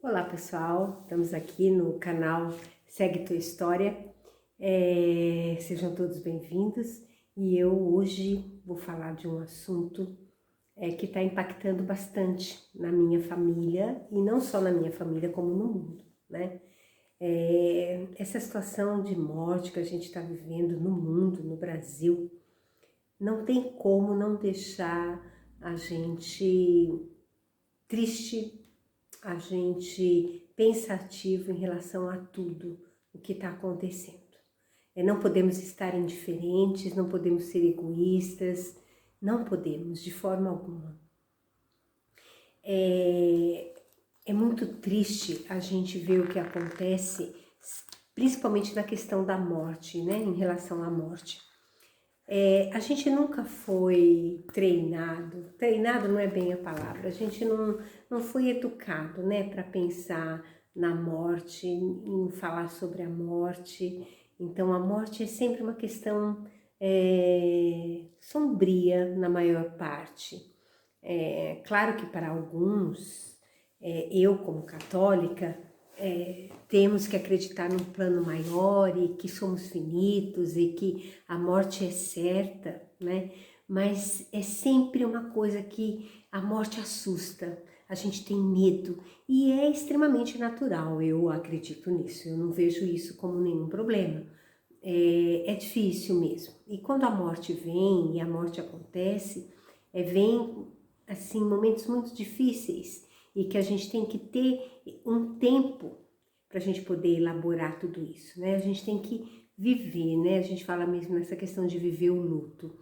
Olá pessoal, estamos aqui no canal Segue Tua História, sejam todos bem-vindos e eu hoje vou falar de um assunto que está impactando bastante na minha família e não só na minha família como no mundo, né? Essa situação de morte que a gente está vivendo no mundo, no Brasil, não tem como não deixar a gente triste, a gente pensativo em relação a tudo o que está acontecendo. Não podemos estar indiferentes, não podemos ser egoístas, não podemos de forma alguma. É muito triste a gente ver o que acontece, principalmente na questão da morte, né, em relação à morte. A gente nunca foi treinado não é bem a palavra, a gente não foi educado, né, para pensar na morte, em falar sobre a morte. Então a morte é sempre uma questão sombria na maior parte. Claro que para alguns, eu como católica, temos que acreditar num plano maior e que somos finitos e que a morte é certa, né? Mas é sempre uma coisa que a morte assusta, a gente tem medo e é extremamente natural, eu acredito nisso, eu não vejo isso como nenhum problema. É difícil mesmo. E quando a morte vem e a morte acontece, vem assim momentos muito difíceis e que a gente tem que ter um tempo para a gente poder elaborar tudo isso, né? A gente tem que viver, né? A gente fala mesmo nessa questão de viver o luto.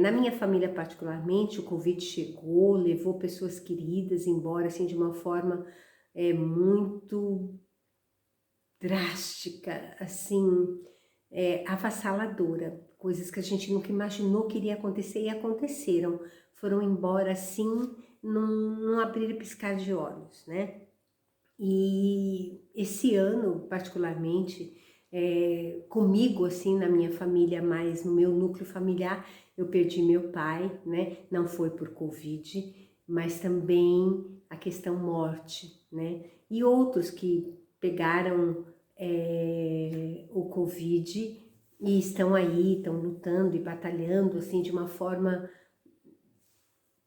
Na minha família particularmente, o Covid chegou, levou pessoas queridas embora assim de uma forma muito drástica, assim, avassaladora. Coisas que a gente nunca imaginou que iria acontecer e aconteceram. Foram embora assim, num abrir e piscar de olhos, né? E esse ano, particularmente, comigo, assim, na minha família, mais no meu núcleo familiar, eu perdi meu pai, né? Não foi por Covid, mas também a questão morte, né? E outros que pegaram o Covid e estão aí, estão lutando e batalhando, assim, de uma forma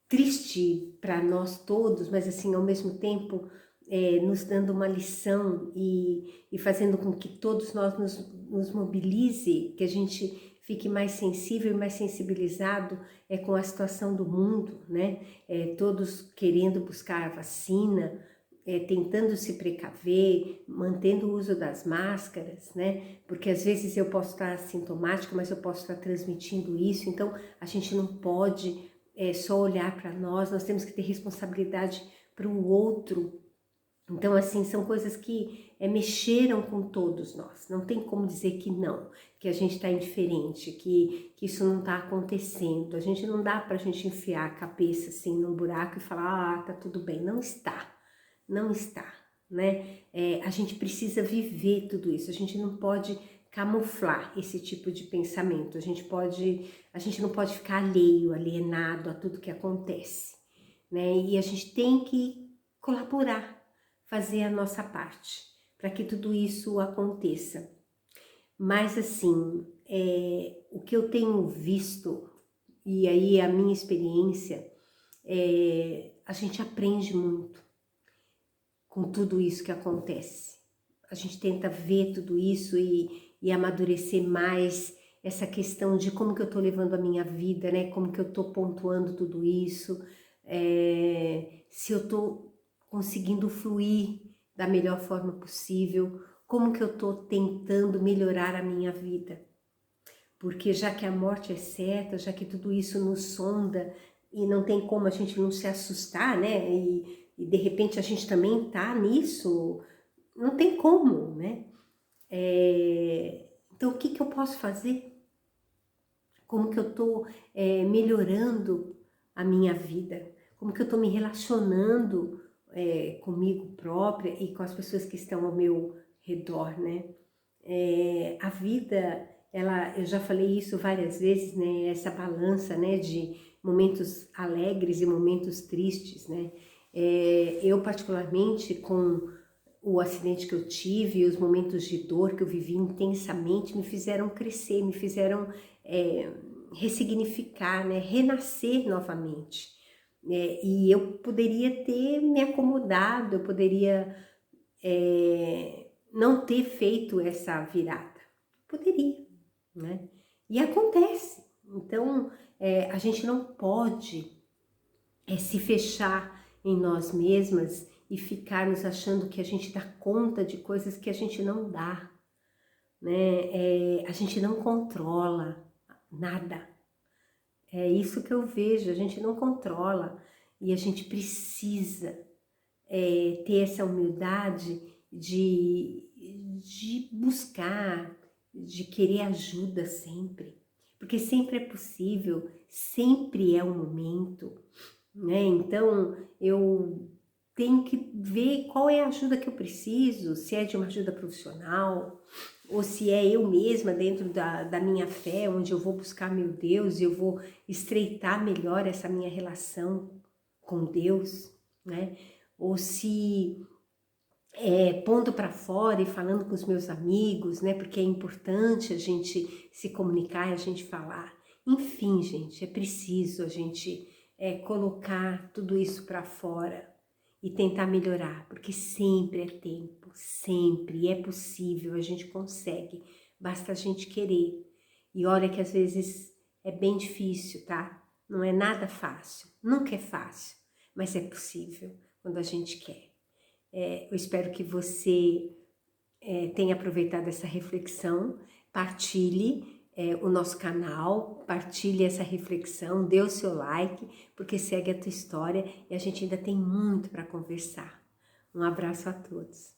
triste para nós todos, mas assim, ao mesmo tempo, nos dando uma lição e fazendo com que todos nós nos mobilize, que a gente fique mais sensível e mais sensibilizado com a situação do mundo, né? Todos querendo buscar a vacina, tentando se precaver, mantendo o uso das máscaras, né? Porque às vezes eu posso estar assintomático, mas eu posso estar transmitindo isso, então a gente não pode só olhar para nós temos que ter responsabilidade para o outro. Então, assim, são coisas que mexeram com todos nós. Não tem como dizer que não, que a gente está indiferente, que isso não está acontecendo. A gente não dá para a gente enfiar a cabeça assim num buraco e falar, ah, tá tudo bem. Não está, não está, né? A gente precisa viver tudo isso. A gente não pode camuflar esse tipo de pensamento. A gente não pode ficar alienado a tudo que acontece, né? E a gente tem que colaborar, fazer a nossa parte para que tudo isso aconteça. Mas assim, o que eu tenho visto, e aí a minha experiência, a gente aprende muito com tudo isso que acontece. A gente tenta ver tudo isso e amadurecer mais essa questão de como que eu tô levando a minha vida, né? Como que eu tô pontuando tudo isso, se eu tô conseguindo fluir da melhor forma possível, como que eu tô tentando melhorar a minha vida. Porque já que a morte é certa, já que tudo isso nos sonda e não tem como a gente não se assustar, né? E de repente a gente também tá nisso, não tem como, né? Então o que que eu posso fazer? Como que eu tô melhorando a minha vida? Como que eu tô me relacionando comigo própria e com as pessoas que estão ao meu redor, né? A vida, eu já falei isso várias vezes, né? Essa balança, né? De momentos alegres e momentos tristes, né? Eu particularmente, com o acidente que eu tive, os momentos de dor que eu vivi intensamente, me fizeram crescer, me fizeram ressignificar, né? Renascer novamente. E eu poderia ter me acomodado, eu poderia não ter feito essa virada. Poderia, né? E acontece. Então, a gente não pode se fechar em nós mesmas e ficarmos achando que a gente dá conta de coisas que a gente não dá, né? A gente não controla nada. É isso que eu vejo, a gente não controla e a gente precisa ter essa humildade de buscar, de querer ajuda sempre, porque sempre é possível, sempre é o momento, né? Então, eu tenho que ver qual é a ajuda que eu preciso, se é de uma ajuda profissional, ou se é eu mesma dentro da minha fé, onde eu vou buscar meu Deus e eu vou estreitar melhor essa minha relação com Deus, né? Ou se pondo para fora e falando com os meus amigos, né? Porque é importante a gente se comunicar, a gente falar. Enfim, gente, é preciso a gente colocar tudo isso para fora e tentar melhorar, porque sempre é tempo, sempre é possível, a gente consegue, basta a gente querer. E olha que às vezes é bem difícil, tá? Não é nada fácil, nunca é fácil, mas é possível quando a gente quer. Eu espero que você tenha aproveitado essa reflexão, partilhe o nosso canal, partilhe essa reflexão, dê o seu like, porque segue a tua história e a gente ainda tem muito para conversar. Um abraço a todos.